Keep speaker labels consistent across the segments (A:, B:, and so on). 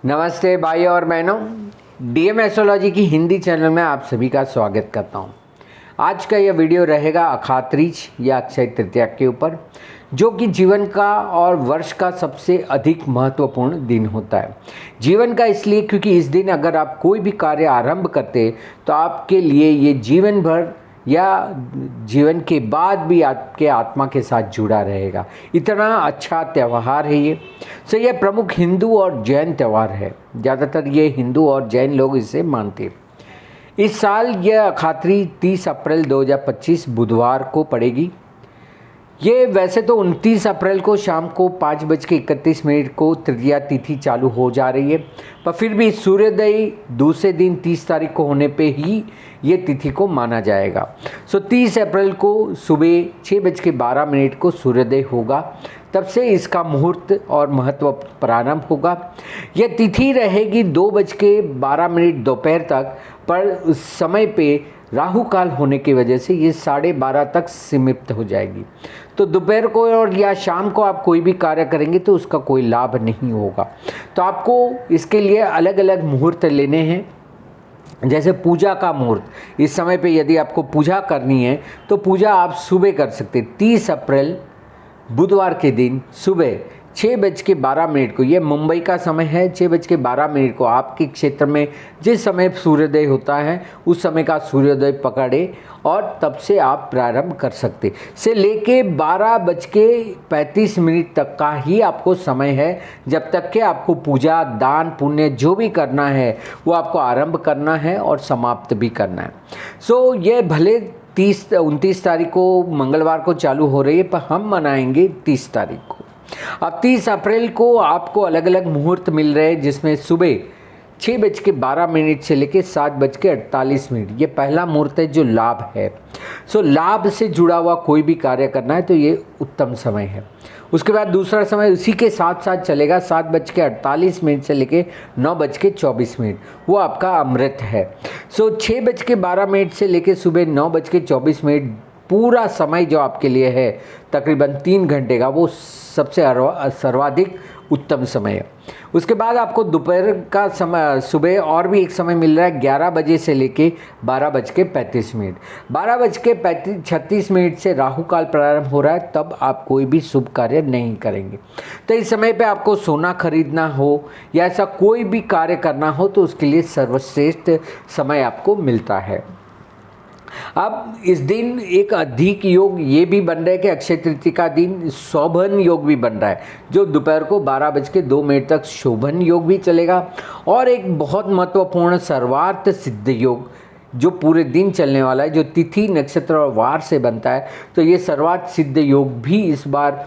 A: नमस्ते भाई और बहनों, डीएम एस्ट्रोलॉजी की हिंदी चैनल में आप सभी का स्वागत करता हूं। आज का यह वीडियो रहेगा अखात्रीज या अक्षय तृतीया के ऊपर, जो कि जीवन का और वर्ष का सबसे अधिक महत्वपूर्ण दिन होता है। जीवन का इसलिए क्योंकि इस दिन अगर आप कोई भी कार्य आरंभ करते तो आपके लिए ये जीवन भर या जीवन के बाद भी आपके आत्मा के साथ जुड़ा रहेगा। इतना अच्छा त्यौहार है ये। यह प्रमुख हिंदू और जैन त्यौहार है। ज़्यादातर ये हिंदू और जैन लोग इसे मानते हैं। इस साल यह अखात्री 30 अप्रैल 2025 बुधवार को पड़ेगी। ये वैसे तो 29 अप्रैल को शाम को 5:31 को तृतीया तिथि चालू हो जा रही है, पर फिर भी सूर्योदय दूसरे दिन 30 तारीख को होने पे ही ये तिथि को माना जाएगा। 30 अप्रैल को सुबह 6:12 को सूर्योदय होगा, तब से इसका मुहूर्त और महत्व प्रारंभ होगा। यह तिथि रहेगी 2:12 दोपहर तक, पर उस समय पे राहु काल होने की वजह से ये 12:30 तक सीमित हो जाएगी। तो दोपहर को और या शाम को आप कोई भी कार्य करेंगे तो उसका कोई लाभ नहीं होगा। तो आपको इसके लिए अलग अलग मुहूर्त लेने हैं। जैसे पूजा का मुहूर्त, इस समय पे यदि आपको पूजा करनी है तो पूजा आप सुबह कर सकते हैं। 30 अप्रैल बुधवार के दिन सुबह 6:12 को, ये मुंबई का समय है, 6:12 को आपके क्षेत्र में जिस समय सूर्योदय होता है उस समय का सूर्योदय पकड़े और तब से आप प्रारंभ कर सकते। से लेके 12:35 तक का ही आपको समय है, जब तक कि आपको पूजा दान पुण्य जो भी करना है वो आपको आरंभ करना है और समाप्त भी करना है। ये भले 29 तारीख को मंगलवार को चालू हो रही है, पर हम मनाएंगे 30 तारीख को। अब 30 अप्रैल को आपको अलग अलग मुहूर्त मिल रहे हैं, जिसमें सुबह 6:12 से लेकर 7:48 ये पहला मुहूर्त है जो लाभ है। लाभ से जुड़ा हुआ कोई भी कार्य करना है तो ये उत्तम समय है। उसके बाद दूसरा समय उसी के साथ साथ चलेगा, 7:48 से लेकर 9:24, वो आपका अमृत है। 6:12 से लेकर सुबह 9:24 पूरा समय जो आपके लिए है तकरीबन 3 घंटे का, वो सबसे सर्वाधिक उत्तम समय है। उसके बाद आपको दोपहर का समय, सुबह और भी एक समय मिल रहा है 11 बजे से लेके 12:35। 12:36 से राहु काल प्रारंभ हो रहा है, तब आप कोई भी शुभ कार्य नहीं करेंगे। तो इस समय पे आपको सोना खरीदना हो या ऐसा कोई भी कार्य करना हो तो उसके लिए सर्वश्रेष्ठ समय आपको मिलता है। अब इस दिन एक अधिक योग ये भी बन रहा है कि अक्षय तृतीया का दिन शोभन योग भी बन रहा है, जो दोपहर को 12:02 तक शोभन योग भी चलेगा। और एक बहुत महत्वपूर्ण सर्वार्थ सिद्ध योग जो पूरे दिन चलने वाला है, जो तिथि नक्षत्र और वार से बनता है, तो ये सर्वार्थ सिद्ध योग भी इस बार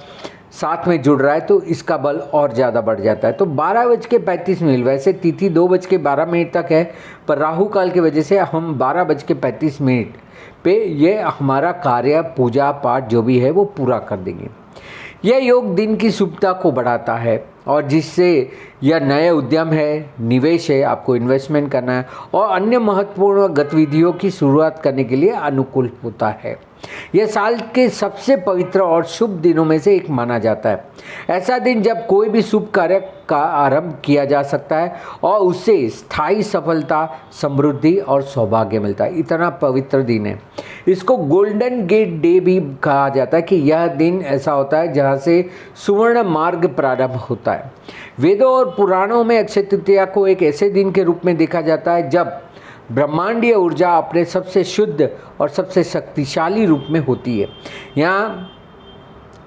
A: साथ में जुड़ रहा है, तो इसका बल और ज़्यादा बढ़ जाता है। तो 12:35, वैसे तिथि 2:12 तक है, पर राहु काल की वजह से हम 12:35 पे ये हमारा कार्य पूजा पाठ जो भी है वो पूरा कर देंगे। यह योग दिन की शुभता को बढ़ाता है और जिससे यह नए उद्यम है, निवेश है, आपको इन्वेस्टमेंट करना है और अन्य महत्वपूर्ण गतिविधियों की शुरुआत करने के लिए अनुकूल होता है। यह साल के सबसे पवित्र और शुभ दिनों में से एक माना जाता है। ऐसा दिन जब कोई भी शुभ कार्य का आरंभ किया जा सकता है और उससे स्थायी सफलता, समृद्धि और सौभाग्य मिलता है। इतना पवित्र दिन है। इसको गोल्डन गेट डे भी कहा जाता है कि यह दिन ऐसा होता है जहाँ से सुवर्ण मार्ग प्रारंभ होता है। वेदों और पुराणों में अक्षय तृतीया को एक ऐसे दिन के रूप में देखा जाता है जब ब्रह्मांडीय ऊर्जा अपने सबसे शुद्ध और सबसे शक्तिशाली रूप में होती है। यहाँ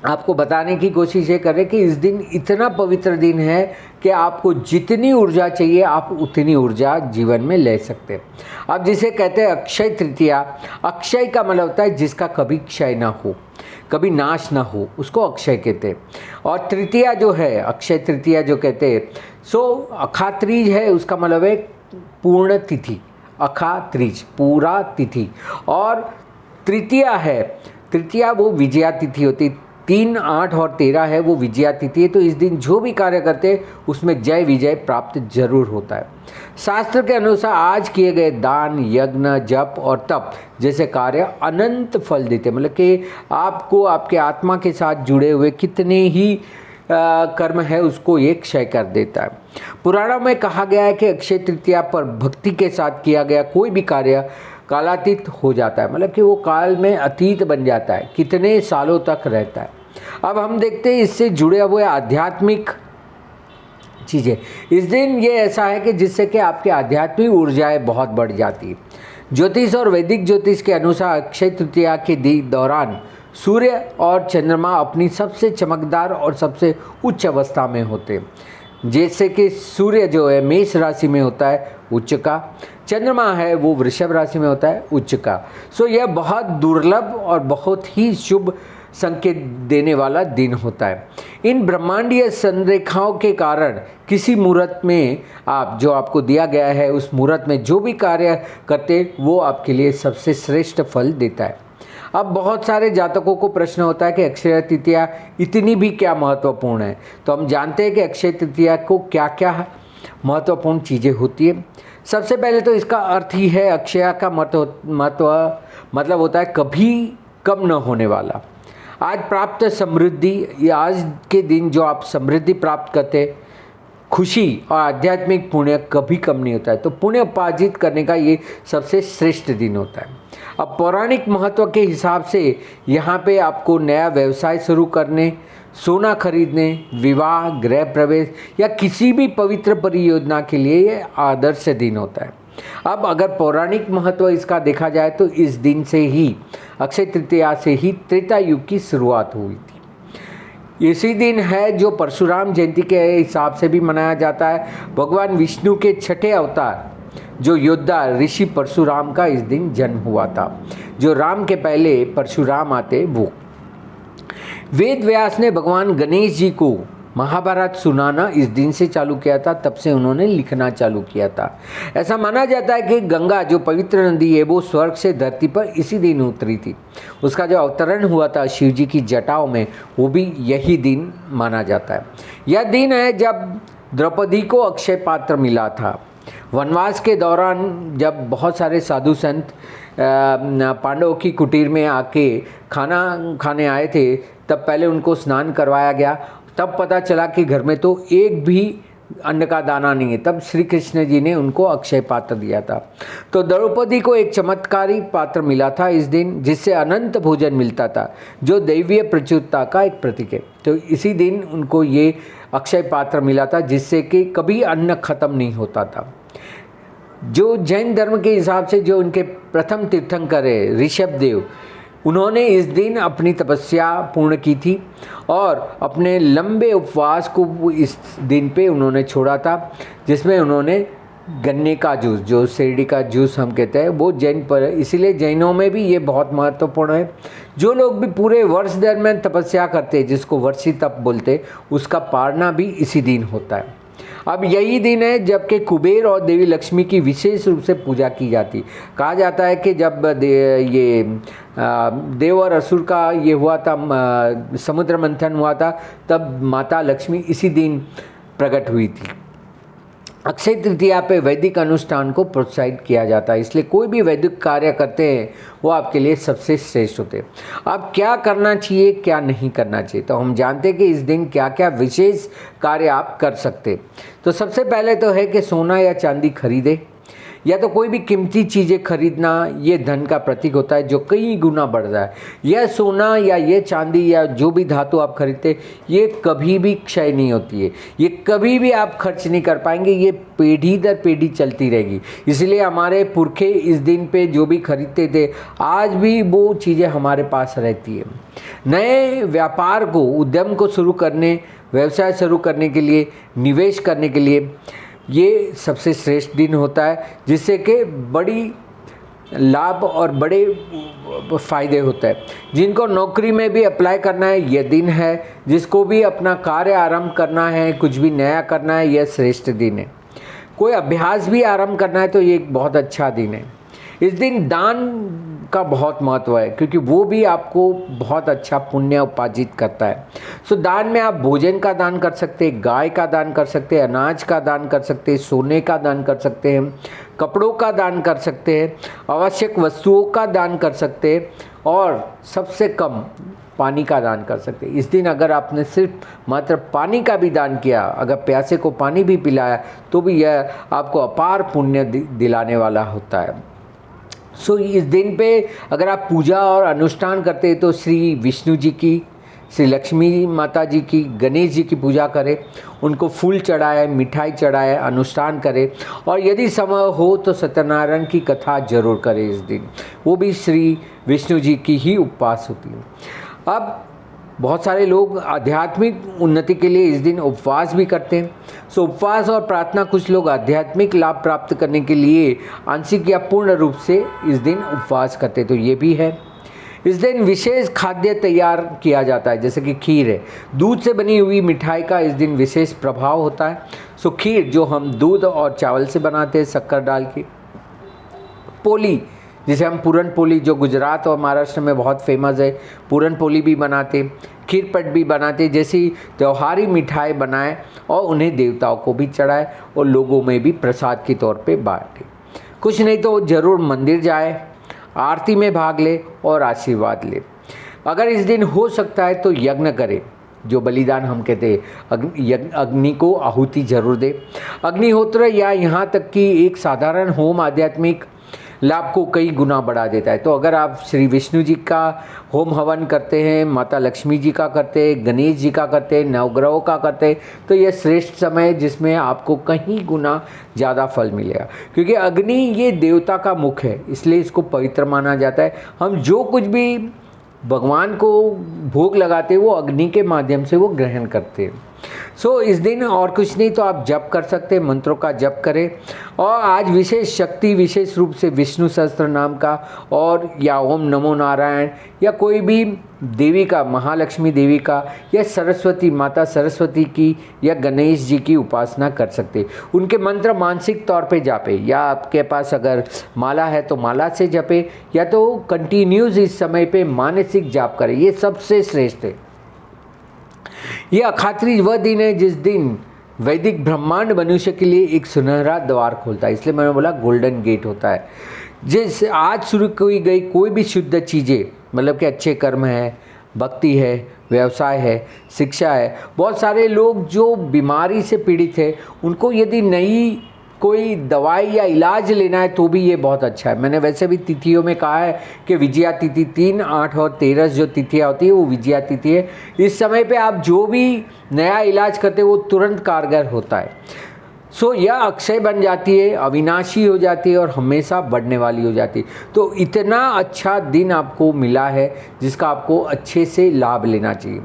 A: आपको बताने की कोशिश ये करें कि इस दिन इतना पवित्र दिन है कि आपको जितनी ऊर्जा चाहिए आप उतनी ऊर्जा जीवन में ले सकते हैं। अब जिसे कहते हैं अक्षय तृतीया, अक्षय का मतलब होता है जिसका कभी क्षय ना हो, कभी नाश ना हो, उसको अक्षय कहते हैं। और तृतीया जो है, अक्षय तृतीया जो कहते हैं, अखात्रीज है, उसका मतलब है पूर्ण तिथि। अखात्रीज पूरा तिथि। और तृतीया है, तृतीया वो विजया तिथि होती, 3, 8 और 13 है वो विजया तिथि है। तो इस दिन जो भी कार्य करते हैं उसमें जय विजय प्राप्त जरूर होता है। शास्त्र के अनुसार आज किए गए दान, यज्ञ, जप और तप जैसे कार्य अनंत फल देते, मतलब कि आपको आपके आत्मा के साथ जुड़े हुए कितने ही कर्म है उसको ये क्षय कर देता है। पुराणों में कहा गया है कि अक्षय तृतीया पर भक्ति के साथ किया गया कोई भी कार्य कालातीत हो जाता है, मतलब कि वो काल में अतीत बन जाता है, कितने सालों तक रहता है। अब हम देखते हैं इससे जुड़े हुए आध्यात्मिक चीज़ें। इस दिन ये ऐसा है कि जिससे कि आपकी आध्यात्मिक ऊर्जाएं बहुत बढ़ जाती है। ज्योतिष और वैदिक ज्योतिष के अनुसार अक्षय तृतीया के दौरान सूर्य और चंद्रमा अपनी सबसे चमकदार और सबसे उच्च अवस्था में होते हैं। जैसे कि सूर्य जो है मेष राशि में होता है उच्च का, चंद्रमा है वो वृषभ राशि में होता है उच्च का। सो यह बहुत दुर्लभ और बहुत ही शुभ संकेत देने वाला दिन होता है। इन ब्रह्मांडीय संरेखाओं के कारण किसी मुहूर्त में आप जो आपको दिया गया है उस मुहूर्त में जो भी कार्य करते वो आपके लिए सबसे श्रेष्ठ फल देता है। अब बहुत सारे जातकों को प्रश्न होता है कि अक्षय तृतीया इतनी भी क्या महत्वपूर्ण है। तो हम जानते हैं कि अक्षय तृतीया को क्या क्या महत्वपूर्ण चीज़ें होती है। सबसे पहले तो इसका अर्थ ही है, अक्षय का मतलब होता है कभी कम न होने वाला। आज प्राप्त समृद्धि, या आज के दिन जो आप समृद्धि प्राप्त करते, खुशी और आध्यात्मिक पुण्य कभी कम नहीं होता है। तो पुण्य उपार्जित करने का ये सबसे श्रेष्ठ दिन होता है। अब पौराणिक महत्व के हिसाब से यहाँ पे आपको नया व्यवसाय शुरू करने, सोना खरीदने, विवाह, गृह प्रवेश या किसी भी पवित्र परियोजना के लिए ये आदर्श दिन होता है। अब अगर पौराणिक महत्व इसका देखा जाए तो इस दिन से ही, अक्षय तृतीया से ही त्रेता युग की शुरुआत हुई थी। इसी दिन है जो परशुराम जयंती के हिसाब से भी मनाया जाता है। भगवान विष्णु के छठे अवतार जो योद्धा ऋषि परशुराम का इस दिन जन्म हुआ था। जो राम के पहले परशुराम आते वो। वेद व्यास ने भगवान गणेश जी को महाभारत सुनाना इस दिन से चालू किया था, तब से उन्होंने लिखना चालू किया था। ऐसा माना जाता है कि गंगा जो पवित्र नदी है वो स्वर्ग से धरती पर इसी दिन उतरी थी। उसका जो अवतरण हुआ था शिव जी की जटाओं में, वो भी यही दिन माना जाता है। यह दिन है जब द्रौपदी को अक्षय पात्र मिला था। वनवास के दौरान जब बहुत सारे साधु संत पांडवों की कुटीर में आके खाना खाने आए थे, तब पहले उनको स्नान करवाया गया। तब पता चला कि घर में तो एक भी अन्न का दाना नहीं है। तब श्री कृष्ण जी ने उनको अक्षय पात्र दिया था। तो द्रौपदी को एक चमत्कारी पात्र मिला था इस दिन, जिससे अनंत भोजन मिलता था, जो दैवीय प्रचुरता का एक प्रतीक है। तो इसी दिन उनको ये अक्षय पात्र मिला था, जिससे कि कभी अन्न खत्म नहीं होता था। जो जैन धर्म के हिसाब से जो उनके प्रथम तीर्थंकर है ऋषभ देव, उन्होंने इस दिन अपनी तपस्या पूर्ण की थी और अपने लंबे उपवास को इस दिन पे उन्होंने छोड़ा था, जिसमें उन्होंने गन्ने का जूस, जो शेरडी का जूस हम कहते हैं, वो जैन पर, इसीलिए जैनों में भी ये बहुत महत्वपूर्ण है। जो लोग भी पूरे वर्ष दरमियान तपस्या करते हैं, जिसको वर्षी तप बोलते, उसका पारना भी इसी दिन होता है। अब यही दिन है जबकि कुबेर और देवी लक्ष्मी की विशेष रूप से पूजा की जाती। कहा जाता है कि जब ये देव और असुर का ये हुआ था, समुद्र मंथन हुआ था, तब माता लक्ष्मी इसी दिन प्रकट हुई थी। अक्षय तृतीया पे वैदिक अनुष्ठान को प्रोत्साहित किया जाता है, इसलिए कोई भी वैदिक कार्य करते हैं वो आपके लिए सबसे श्रेष्ठ होते हैं। अब क्या करना चाहिए क्या नहीं करना चाहिए, तो हम जानते हैं कि इस दिन क्या क्या विशेष कार्य आप कर सकते। तो सबसे पहले तो है कि सोना या चांदी खरीदे, या तो कोई भी कीमती चीज़ें खरीदना, ये धन का प्रतीक होता है जो कई गुना बढ़ रहा है। यह सोना या ये चांदी या जो भी धातु आप खरीदते, ये कभी भी क्षय नहीं होती है, ये कभी भी आप खर्च नहीं कर पाएंगे, ये पीढ़ी दर पीढ़ी चलती रहेगी। इसलिए हमारे पुरखे इस दिन पे जो भी खरीदते थे, आज भी वो चीज़ें हमारे पास रहती है। नए व्यापार को, उद्यम को शुरू करने, व्यवसाय शुरू करने के लिए, निवेश करने के लिए ये सबसे श्रेष्ठ दिन होता है, जिससे कि बड़ी लाभ और बड़े फायदे होते हैं। जिनको नौकरी में भी अप्लाई करना है यह दिन है, जिसको भी अपना कार्य आरंभ करना है, कुछ भी नया करना है, यह श्रेष्ठ दिन है। कोई अभ्यास भी आरंभ करना है तो ये एक बहुत अच्छा दिन है। इस दिन दान का बहुत महत्व है, क्योंकि वो भी आपको बहुत अच्छा पुण्य उपार्जित करता है। सो दान में आप भोजन का दान कर सकते हैं, गाय का दान कर सकते हैं, अनाज का दान कर सकते हैं, सोने का दान कर सकते हैं, कपड़ों का दान कर सकते हैं, आवश्यक वस्तुओं का दान कर सकते हैं, और सबसे कम पानी का दान कर सकते हैं। इस दिन अगर आपने सिर्फ मात्र पानी का भी दान किया, अगर प्यासे को पानी भी पिलाया, तो भी यह आपको अपार पुण्य दिलाने वाला होता है। सो इस दिन पे अगर आप पूजा और अनुष्ठान करते हैं तो श्री विष्णु जी की, श्री लक्ष्मी माता जी की, गणेश जी की पूजा करें, उनको फूल चढ़ाए, मिठाई चढ़ाए, अनुष्ठान करें, और यदि समय हो तो सत्यनारायण की कथा जरूर करें इस दिन, वो भी श्री विष्णु जी की ही उपवास होती है। अब बहुत सारे लोग आध्यात्मिक उन्नति के लिए इस दिन उपवास भी करते हैं। सो उपवास और प्रार्थना कुछ लोग आध्यात्मिक लाभ प्राप्त करने के लिए आंशिक या पूर्ण रूप से इस दिन उपवास करते हैं, तो ये भी है। इस दिन विशेष खाद्य तैयार किया जाता है, जैसे कि खीर है, दूध से बनी हुई मिठाई का इस दिन विशेष प्रभाव होता है। सो खीर जो हम दूध और चावल से बनाते हैं, शक्कर डाल के, पोली जिसे हम पूरन पोली, जो गुजरात और महाराष्ट्र में बहुत फेमस है, पूरन पोली भी बनाते, खीरपट भी बनाते, जैसी त्योहारी मिठाई बनाए और उन्हें देवताओं को भी चढ़ाए और लोगों में भी प्रसाद के तौर पे बांटे। कुछ नहीं तो जरूर मंदिर जाए, आरती में भाग ले और आशीर्वाद ले। अगर इस दिन हो सकता है तो यज्ञ करें, जो बलिदान हम कहते हैं, अग्नि को आहुति जरूर दे। अग्निहोत्र या यहाँ तक कि एक साधारण होम आध्यात्मिक लाभ को कई गुना बढ़ा देता है। तो अगर आप श्री विष्णु जी का होम हवन करते हैं, माता लक्ष्मी जी का करते हैं, गणेश जी का करते हैं, नवग्रहों का करते हैं, तो यह श्रेष्ठ समय है जिसमें आपको कहीं गुना ज़्यादा फल मिलेगा, क्योंकि अग्नि ये देवता का मुख है, इसलिए इसको पवित्र माना जाता है। हम जो कुछ भी भगवान को भोग लगाते हैं वो अग्नि के माध्यम से वो ग्रहण करते हैं। सो इस दिन और कुछ नहीं तो आप जप कर सकते हैं, मंत्रों का जप करें। और आज विशेष शक्ति, विशेष रूप से विष्णु सहस्त्र नाम का, और या ओम नमो नारायण, या कोई भी देवी का, महालक्ष्मी देवी का, या सरस्वती माता सरस्वती की, या गणेश जी की उपासना कर सकते। उनके मंत्र मानसिक तौर पे जापे, या आपके पास अगर माला है तो माला से जपे, या तो कंटिन्यूस इस समय पे मानसिक जाप करें, ये सबसे श्रेष्ठ है। ये अखात्री वह दिन है जिस दिन वैदिक ब्रह्मांड मनुष्य के लिए एक सुनहरा द्वार खोलता है, इसलिए मैंने बोला गोल्डन गेट होता है। जिस आज शुरू की गई कोई भी शुद्ध चीज़ें, मतलब कि अच्छे कर्म है, भक्ति है, व्यवसाय है, शिक्षा है, बहुत सारे लोग जो बीमारी से पीड़ित है, उनको यदि नई कोई दवाई या इलाज लेना है तो भी ये बहुत अच्छा है। मैंने वैसे भी तिथियों में कहा है कि विजया तिथि 3, 8 और 13 जो तिथियाँ होती है वो विजया तिथि है। इस समय पे आप जो भी नया इलाज करते हो वो तुरंत कारगर होता है। सो यह अक्षय बन जाती है, अविनाशी हो जाती है और हमेशा बढ़ने वाली हो जाती है। तो इतना अच्छा दिन आपको मिला है जिसका आपको अच्छे से लाभ लेना चाहिए।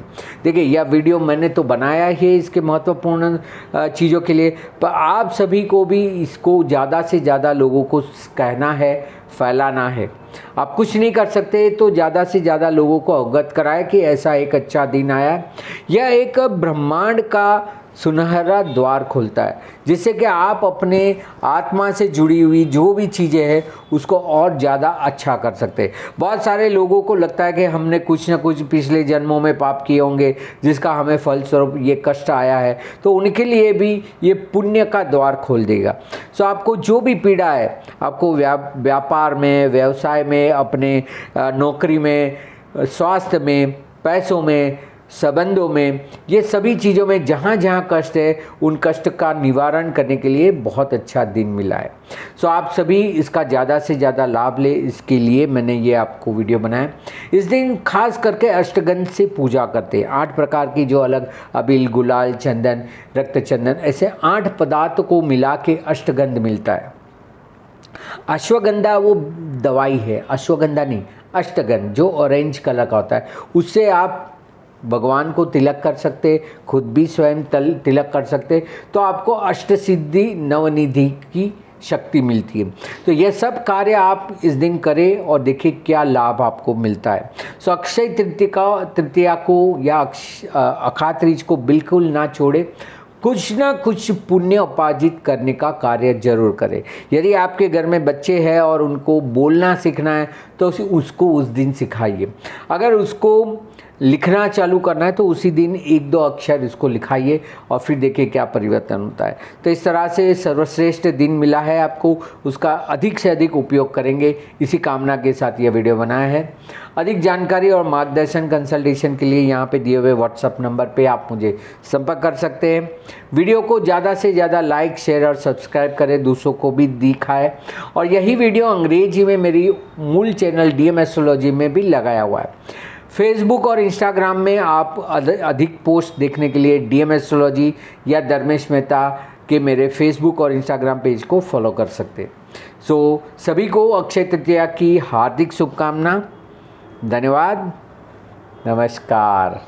A: देखिए, यह वीडियो मैंने तो बनाया ही है इसके महत्वपूर्ण चीज़ों के लिए, पर आप सभी को भी इसको ज़्यादा से ज़्यादा लोगों को कहना है, फैलाना है। आप कुछ नहीं कर सकते तो ज़्यादा से ज़्यादा लोगों को अवगत कराएं कि ऐसा एक अच्छा दिन आया है। यह एक ब्रह्मांड का सुनहरा द्वार खोलता है, जिससे कि आप अपने आत्मा से जुड़ी हुई जो भी चीज़ें हैं उसको और ज़्यादा अच्छा कर सकते हैं। बहुत सारे लोगों को लगता है कि हमने कुछ ना कुछ पिछले जन्मों में पाप किए होंगे जिसका हमें फलस्वरूप ये कष्ट आया है, तो उनके लिए भी ये पुण्य का द्वार खोल देगा। सो आपको जो भी पीड़ा है, आपको व्यापार में, व्यवसाय में, अपने नौकरी में, स्वास्थ्य में, पैसों में, संबंधों में, ये सभी चीज़ों में जहाँ जहाँ कष्ट है उन कष्ट का निवारण करने के लिए बहुत अच्छा दिन मिला है। सो आप सभी इसका ज़्यादा से ज़्यादा लाभ ले, इसके लिए मैंने ये आपको वीडियो बनाया। इस दिन खास करके अष्टगंध से पूजा करते हैं। 8 प्रकार की जो अलग अबील, गुलाल, चंदन, रक्त चंदन, ऐसे 8 पदार्थ को मिला के अष्टगंध मिलता है। अश्वगंधा वो दवाई है, अश्वगंधा नहीं, अष्टगंध जो ऑरेंज कलर का होता है, उससे आप भगवान को तिलक कर सकते, खुद भी स्वयं तिलक कर सकते, तो आपको अष्ट सिद्धि नवनिधि की शक्ति मिलती है। तो यह सब कार्य आप इस दिन करें और देखिए क्या लाभ आपको मिलता है। सो अक्षय तृतीया को या अखात्रीज को बिल्कुल ना छोड़े। कुछ ना कुछ पुण्य उपार्जित करने का कार्य जरूर करें। यदि आपके घर में बच्चे हैं और उनको बोलना सीखना है तो उसको उस दिन सिखाइए। अगर उसको लिखना चालू करना है तो उसी दिन 1-2 अक्षर इसको लिखाइए और फिर देखिए क्या परिवर्तन होता है। तो इस तरह से सर्वश्रेष्ठ दिन मिला है आपको, उसका अधिक से अधिक उपयोग करेंगे, इसी कामना के साथ यह वीडियो बनाया है। अधिक जानकारी और मार्गदर्शन कंसल्टेशन के लिए यहाँ पे दिए हुए व्हाट्सएप नंबर पे आप मुझे संपर्क कर सकते हैं। वीडियो को ज़्यादा से ज़्यादा लाइक, शेयर और सब्सक्राइब करें, दूसरों को भी दिखाएं। और यही वीडियो अंग्रेजी में मेरी मूल चैनल DM एस्ट्रोलॉजी में भी लगाया हुआ है। फेसबुक और इंस्टाग्राम में आप अधिक पोस्ट देखने के लिए DM एस्ट्रोलॉजी या धर्मेश मेहता के मेरे फेसबुक और इंस्टाग्राम पेज को फॉलो कर सकते। सभी को अक्षय तृतीया की हार्दिक शुभकामना। धन्यवाद। नमस्कार।